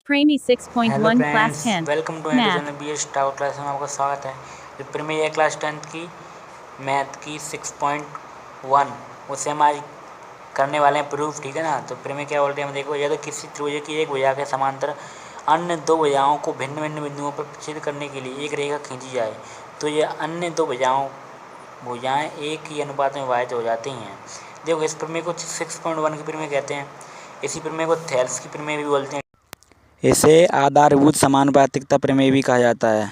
Premi hello 6.1 Class friends, 10 welcome to Math channel B S tower class में आपका स्वागत है। जो प्रीमियर है क्लास 10th की मैथ की 6.1 उसे हम आज करने वाले हैं प्रूफ। ठीक है ना। तो प्रीमियर क्या बोलते हैं हम देखो, यह तो किसी त्रिभुज की एक भुजा के समांतर अन्य दो भुजाओं को भिन्न भिन्न बिंदुओं पर प्रक्षेपित करने के लिए एक रेखा खींची जाए तो यह अन्य दो भुजाएं एक ही अनुपात में विभाजित हो जाती हैं। देखो, इस प्रमेय को 6.1 की प्रमेय कहते हैं। इसी प्रमेय को थेल्स की प्रमेय भी बोलते हैं। इसे आधारभूत समानुपातिकता प्रमेय भी कहा जाता है।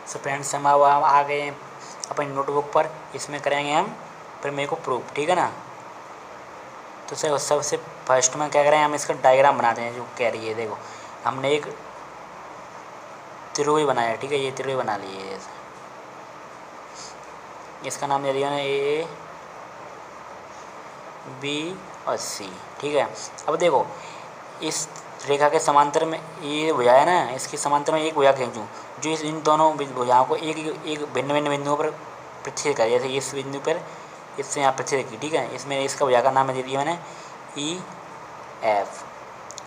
सो फ्रेंड्स, हम अब आ गए हैं अपनी नोटबुक पर। इसमें करेंगे हम प्रमेय को प्रूफ। ठीक है ना। तो सर सबसे फर्स्ट में क्या करें, हम इसका डायग्राम बनाते हैं जो कह रही है। देखो, हमने एक त्रिभुज बनाया। ठीक है, ये त्रिभुज बना लिए। इसका नाम दे दिया ना ए बी और सी। ठीक है। अब देखो, इस रेखा के समांतर में ये भुजा है ना, इसके समांतर में एक भुजा खींचूँ जो इन दोनों भुजाओं को एक एक भिन्न भिन्न बिंदुओं पर प्रच्छेद करे। जैसे इस बिंदु पर इससे यहाँ प्रच्छेद की। ठीक है। इसमें इसका भुजा का नाम दे दिया मैंने ई एफ।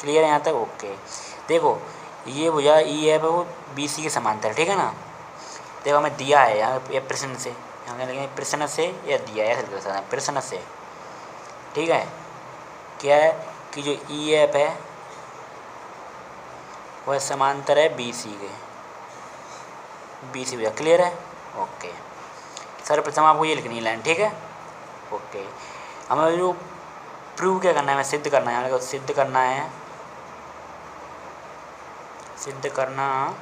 क्लियर है यहाँ तक? ओके। देखो, ये भुजा ई एफ है, वो बी सी के समांतर। ठीक है ना। देखो, हमें दिया है यहाँ प्रश्न से, यहाँ लिखेंगे प्रश्न से या दिया है, ऐसे लिख सकते हैं प्रश्न से। ठीक है। क्या है कि जो ई एफ है वह समांतर है बी सी के। बी सी भैया क्लियर है? ओके। सर्वप्रथम आपको ये लिखनी है लाइन। ठीक है। ओके। हमें जो प्रूव क्या करना है, हमें सिद्ध करना है। सिद्ध करना है, सिद्ध करना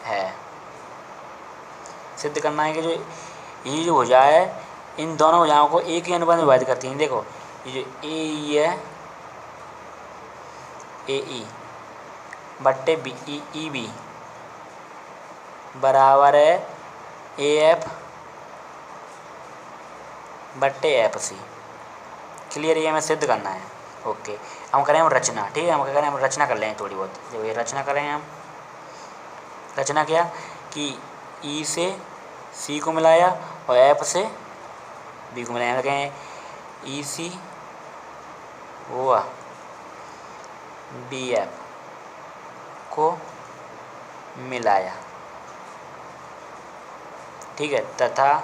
है, सिद्ध करना है कि जो ये जो भुजा है इन दोनों भुजाओं को एक ही अनुपात में विभाजित करती हैं। देखो, ये जो ए ई है, ए ई बट्टे बी ई बी बराबर है ए एफ बट्टे एफ सी। क्लियर? ये हमें सिद्ध करना है। ओके। हम करें हम रचना। ठीक है। हम क्या करें, हम रचना कर लें थोड़ी बहुत। जो ये रचना करें हम, रचना क्या कि ई से सी को मिलाया और एफ से बी को मिलाया। कहें ई सी हुआ बी एफ को मिलाया। ठीक है। तथा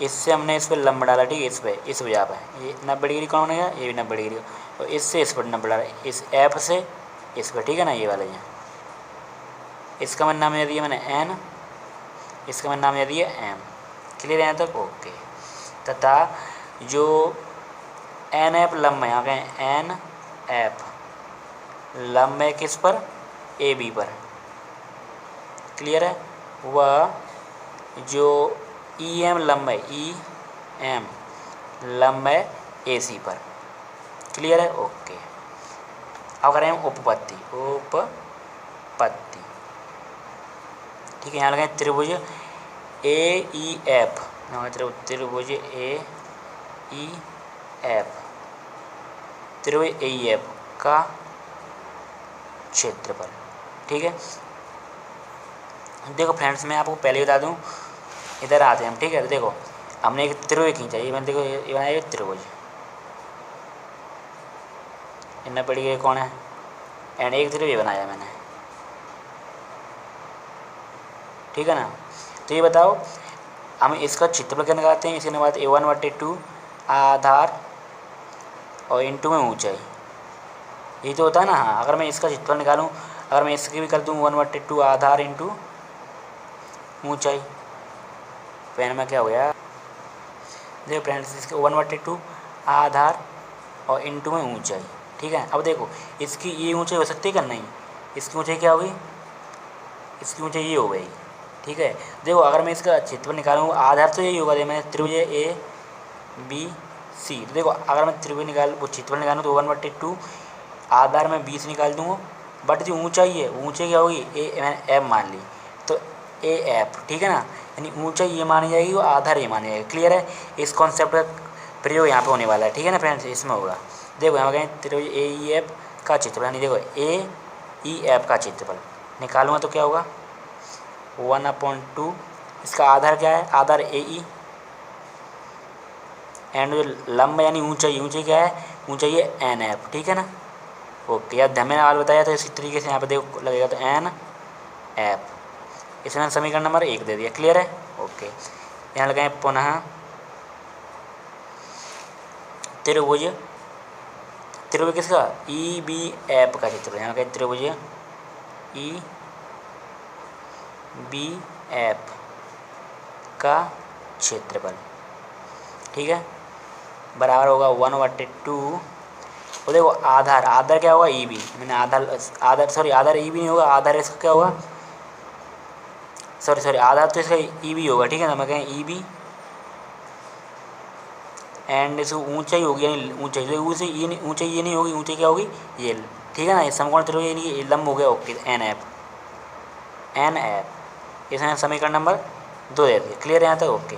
इससे हमने इस पर लंब डाला। ठीक है। इस पे, इस भुजा पर ये 90 डिग्री कौन है, ये भी 90 डिग्री। और इससे इस पर 90 डाला, इस एफ से इस पर। ठीक है ना। ये वाला यहाँ, इसका मैंने नाम दे दिया मैंने एन, इसका मैंने नाम दे दिया एम। क्लियर है यहाँ तक? ओके। तथा जो एन एफ लंब है, यहाँ कहें एन एफ लंब है किस पर, ए बी पर। क्लियर है? वह जो ई एम लंब है, ई एम लंब है ए सी पर। क्लियर है? ओके। अब करें हम उपपत्ति। उपपत्ति। ठीक है। यहाँ लगाएं त्रिभुज ए ई एफ, त्रिभुज ए ई एफ, त्रिभुज ए ई एफ का क्षेत्रफल। ठीक है। देखो फ्रेंड्स, मैं आपको पहले बता दूं, इधर आते हैं हम। ठीक है। तो देखो, हमने एक त्रिभुज खींचा। ये मैंने देखो ये बनाया त्रिभुज, इतना पड़ी गई कौन है, एंड एक त्रिभुज बनाया मैंने। ठीक है ना। तो ये बताओ, हम इसका क्षेत्रफल क्या निकालते हैं? इसके बाद A1/2 आधार और इंटू में ऊंचाई, ये तो होता है ना। हाँ, अगर मैं इसका क्षेत्रफल निकालूं, अगर मैं इसकी भी कर दूं 1/2 आधार इंटू ऊंचाई, पेन में क्या हो गया? देखो फ्रेंड्स, इसके 1/2 आधार और इंटू में ऊंचाई। ठीक है। अब देखो, इसकी ये ऊंचाई हो सकती है क्या? नहीं। इसकी ऊंचाई क्या होगी? इसकी ऊंचाई ये हो गई। ठीक है। देखो, अगर मैं इसका क्षेत्रफल निकालूँ, आधार तो यही होगा। मैं त्रिभुज ए बी सी, तो देखो अगर मैं त्रिभुज निकाल वो क्षेत्रफल निकालूँ तो 1/2 आधार में 20 निकाल दूँगा, बट जो ऊंचाई है, ऊंचाई क्या होगी? ए मैंने एफ मान ली, तो ए एफ। ठीक है ना। यानी ऊंचाई ये मानी जाएगी और आधार ये मानी जाएगी। क्लियर है? इस कॉन्सेप्ट का प्रयोग यहाँ पे होने वाला है। ठीक है ना फ्रेंड्स, इसमें होगा। देखो यहाँ कहें त्रिभुज ए ई एफ का क्षेत्रफल, यानी देखो ए ई एफ का क्षेत्रफल निकालूंगा तो क्या होगा? 1/2। इसका आधार क्या है? आधार ए ई, एंड जो लंब यानी ऊंचाई, ऊंचाई क्या है? ऊंचाई है एन एफ, ठीक है ना। ओके, या मैंने आल बताया तो इसी तरीके से यहाँ पे देखो लगेगा तो एन एफ, इसमें समीकरण नंबर 1 दे दिया। क्लियर है। ओके, यहाँ लगाएं पुनः त्रिभुज, त्रिभुज किसका, ई बी एफ का चित्र। यहाँ लगाएं त्रिभुज ई बी एफ का क्षेत्रफल, ठीक है, बराबर होगा 1/2। और देखो आधार, आधार क्या होगा, ई बी, मैंने आधार आधार सॉरी आधार ई बी नहीं होगा, आधार इसका क्या होगा, सॉरी आधार तो इसका ई बी होगा, ठीक है ना। मैं कहें ई बी एंड इसको ऊंचाई होगी, यानी ऊंचाई ऊंचाई ये नहीं होगी, ऊंचाई क्या होगी ये, ठीक है ना। ये समकोण त्रिभुज यानी कि लंब हो गया। Okay, N F, N F, इसमें समीकरण नंबर 2 दे दिया। क्लियर है यहाँ तक। ओके,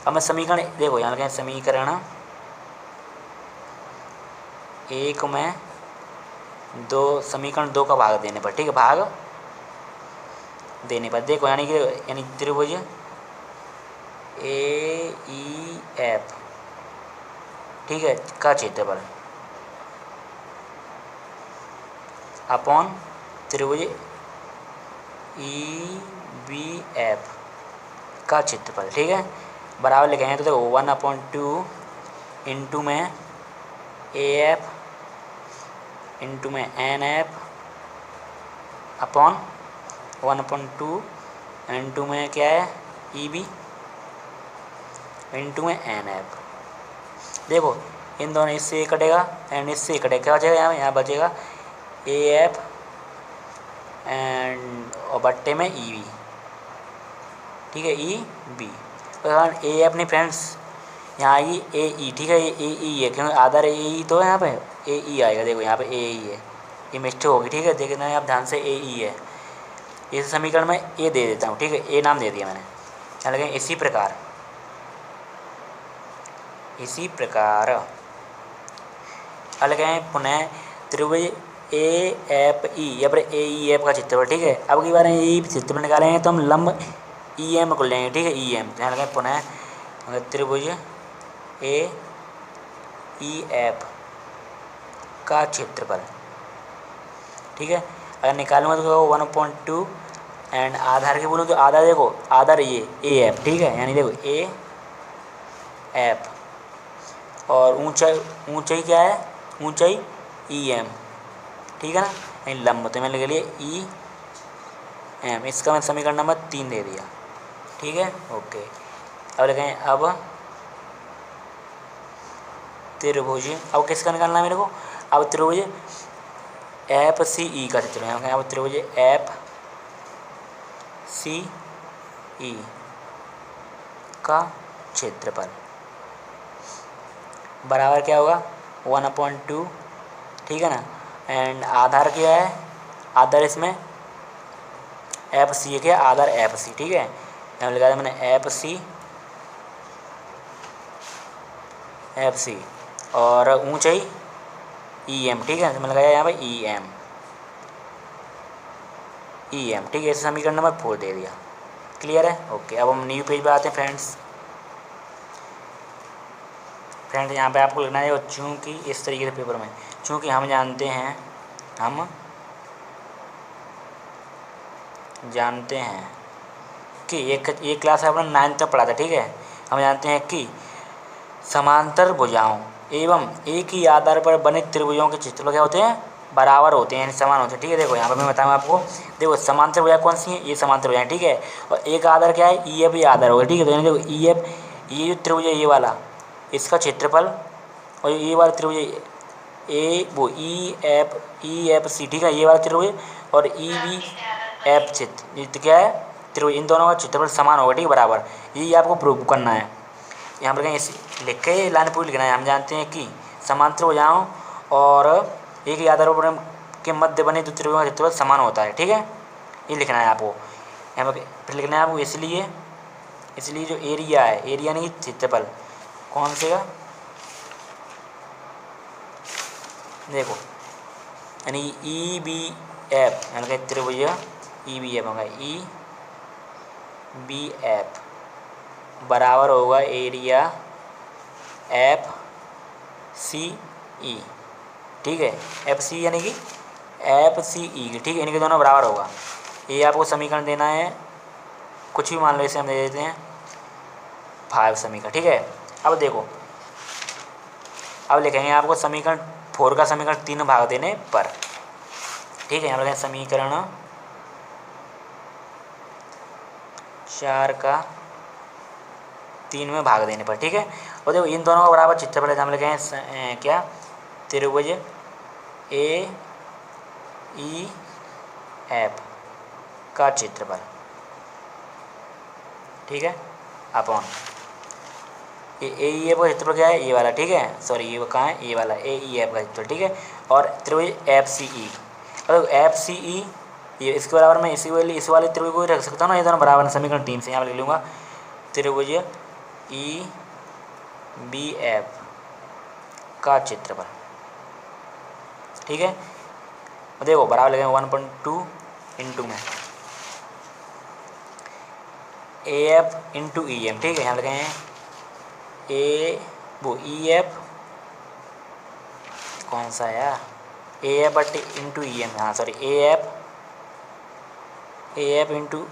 अब मैं समीकरण देखो यहाँ कहें समीकरण 1 में 2, समीकरण 2 का भाग देने पर, ठीक है, भाग देने पर देखो यानी त्रिभुज ए ई एफ, ठीक है, का क्षेत्रफल अपॉन त्रिभुज ई बी एफ का क्षेत्रफल, ठीक है, बराबर लिखेंगे तो देखो 1/2 इंटू में ए एफ इंटू में एन एफ अपॉन 1/2 इंटू में क्या है ई बी इंटू में एन एफ। देखो इन दोनों इससे ये कटेगा एंड इससे कटेगा, क्या बचेगा यहाँ बचेगा ए एफ एंड और बट्टे में ई बी, ठीक है, ई बी। ए एफ नहीं फ्रेंड्स, यहाँ आएगी ए ई, ठीक है, ये ए ई है क्योंकि आधार ए ई तो है, यहाँ पे ए ई आएगा। देखो यहाँ पे ए ई है, ये मिस्टेक होगी, ठीक है, देखना आप ध्यान से, ए ई है। इस समीकरण में ए दे देता हूँ, ठीक है, ए नाम दे दिया मैंने। क्या लगे इसी प्रकार अलग है पुनः त्रिभुज ए एफ ई या फिर ए ई एफ का क्षेत्रफल, ठीक है। अब की बार ए ई क्षेत्रफल निकालेंगे तो हम लंब ई एम को लेंगे, ठीक है, ई एम। ध्यान रखें पुनः त्रिभुज ए ई एफ का क्षेत्रफल, ठीक है। अगर निकालूंगा तो 1/2 एंड आधार के बोलूँ तो आधार देखो, आधार ये ए एफ, ठीक है, यानी देखो ए एफ और ऊंचाई क्या है, ऊंचाई ई एम, ठीक है ना, यानी लंब तो मैंने लिख लिया ई एम। इसका मैं समीकरण नंबर 3 दे दिया, ठीक है। ओके, अब लिखें अब त्रिभुज, अब किसका निकालना है मेरे को, अब त्रिभुज एफ सी ई का चित्र है। अब त्रिभुज एफ सी ई का क्षेत्रफल बराबर क्या होगा 1/2, ठीक है ना। एंड आधार क्या है, आधार इसमें एफ सी क्या है, आधार एफ सी, ठीक है, यहाँ लिखा था मैंने एफ सी और ऊंचाई ई एम, ठीक है, मैंने लगाया यहाँ पे ई एम, ठीक है, इसे समीकरण नंबर 4 दे दिया। क्लियर है। ओके, अब हम न्यू पेज पे आते हैं फ्रेंड्स। यहाँ पे आपको लिखना है चूँकि इस तरीके से पेपर में, चूँकि हम जानते हैं कि एक क्लास अपना 9th तक पढ़ा था, ठीक है। हम जानते हैं कि समांतर भुजाओं एवं एक ही आधार पर बने त्रिभुजों के क्षेत्रफल क्या होते हैं, बराबर होते हैं, यानी समान होते हैं, ठीक है। देखो यहाँ पर मैं बताऊँ आपको, देखो समांतर भुजा कौन सी है, ये समांतर भुजा, ठीक है, और एक आधार क्या है, ई एफ, ये आधार होगा, ठीक है। तो यानी देखो ई एफ, ये जो त्रिभुज है ये वाला, इसका क्षेत्रफल, और ये वाला त्रिभुज ए वो ई एफ सी, ठीक है, ये वाला त्रिभुज और ई बी एफ क्षेत्र क्या है त्रिभुज, इन दोनों का क्षेत्रफल समान होगा, ठीक है, बराबर। ये आपको प्रूव करना है। यहाँ पर कहीं लिख के लाइन पूरी लिखना है। हम जानते हैं कि समांतर भुजाओं और एक ही आधार पर के मध्य बने दो त्रिभुजों का क्षेत्रफल समान होता है, ठीक है, ये लिखना है आपको। यहाँ पर फिर लिखना है आपको इसलिए जो एरिया है, एरिया नहीं क्षेत्रफल, कौन से का, देखो यानी ई बी एफ, यानी त्रिभुज ई बी एफ होगा, ई बी एफ बराबर होगा एरिया एफ सी ई, ठीक है, एफ सी यानी कि एफ सी ई, ठीक है, इनके दोनों बराबर होगा। ये आपको समीकरण देना है, कुछ भी मान लो, इसे हम दे देते हैं 5 समीकरण, ठीक है। अब देखो, अब लिखेंगे आपको समीकरण 4 का समीकरण 3 भाग देने पर, ठीक है। यहाँ लिखें समीकरण 4 का 3 में भाग देने पर, ठीक है। और देखो इन दोनों का बराबर क्षेत्रफल है, हम लिखें क्या, त्रिभुज ए ई एफ का क्षेत्रफल, ठीक है, अपॉन ए ई एफ का क्षेत्रफल क्या है, ये वाला, ठीक है, सॉरी ये कहाँ है, ये वाला ए ई एफ का क्षेत्रफल, ठीक है। और त्रिभुज एफ सी ई, और एफ सी ई ये इसके बराबर मैं इस वाले त्रिभुज को रख सकता हूँ ना, ये दोनों बराबर समीकरण 3 से यहाँ लिख लूँगा त्रिभुज ई बी एफ का क्षेत्रफल, ठीक है। और देखो बराबर लगेंगे 1.2 इंटू में A F into E M, ठीक है। यहाँ लगेंगे ई एफ कौन सा है यार, A F but into E M, हाँ sorry A F into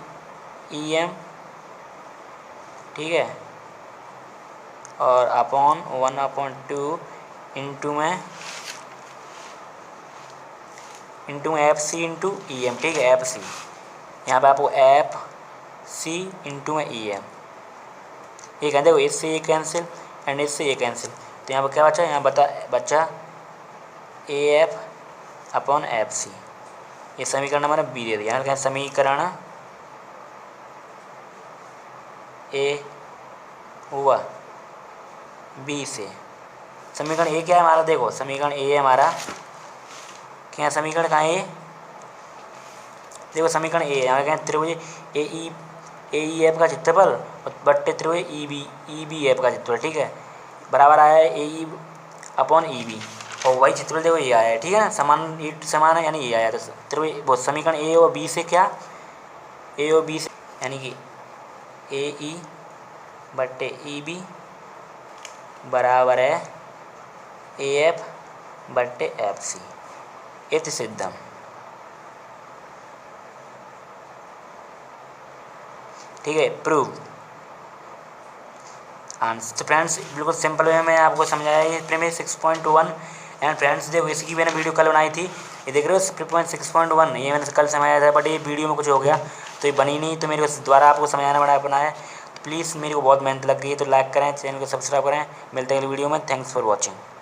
E M, ठीक है। और अपॉन 1/2 इंटू में F C into E M, ठीक है, एफ सी, यहाँ पे आपको एफ सी इंटू में ई एम, ये कहते हो इससे ये कैंसिल एंड इससे ये कैंसिल, तो यहाँ पर क्या बचा, यहाँ बचा A F upon F C, ये समीकरण मैंने बी दे दिया। यहाँ क्या समीकरण ए हुआ बी से, समीकरण ए क्या है हमारा, देखो समीकरण ए है हमारा, क्या समीकरण कहाँ है, देखो समीकरण ए, यहाँ क्या त्रिभुज ए ई एफ का क्षेत्रफल बट्टे त्रिभुज ई बी एफ का क्षेत्रफल, ठीक है, बराबर आया है ए ई अपॉन ई बी, और वही क्षेत्रफल देखो ये आया है, ठीक है ना, समान है, यानी ये आया, तो त्रिभुज वो समीकरण ए और बी से क्या, ए और बी से यानी कि ए ई बट्टे ई बी बराबर है ए एफ बट्टे एफ सी, इति सिद्धम, ठीक है, प्रूव आंसर। तो फ्रेंड्स बिल्कुल सिंपल वे में आपको समझाया ये प्रीमियम 6.1, एंड फ्रेंड्स देखो इसकी मैंने वीडियो कल बनाई थी, ये देख रहे हो प्रीमियम 6.1, ये मैंने कल समझाया था, बट ये वीडियो में कुछ हो गया तो ये बनी नहीं, तो मेरे को दोबारा आपको समझाना बनाया, तो प्लीज़ मेरे को बहुत मेहनत लग गई है, तो लाइक करें, चैनल को सब्सक्राइब करें, मिलते हैं अगली वीडियो में, थैंक्स फॉर वॉचिंग।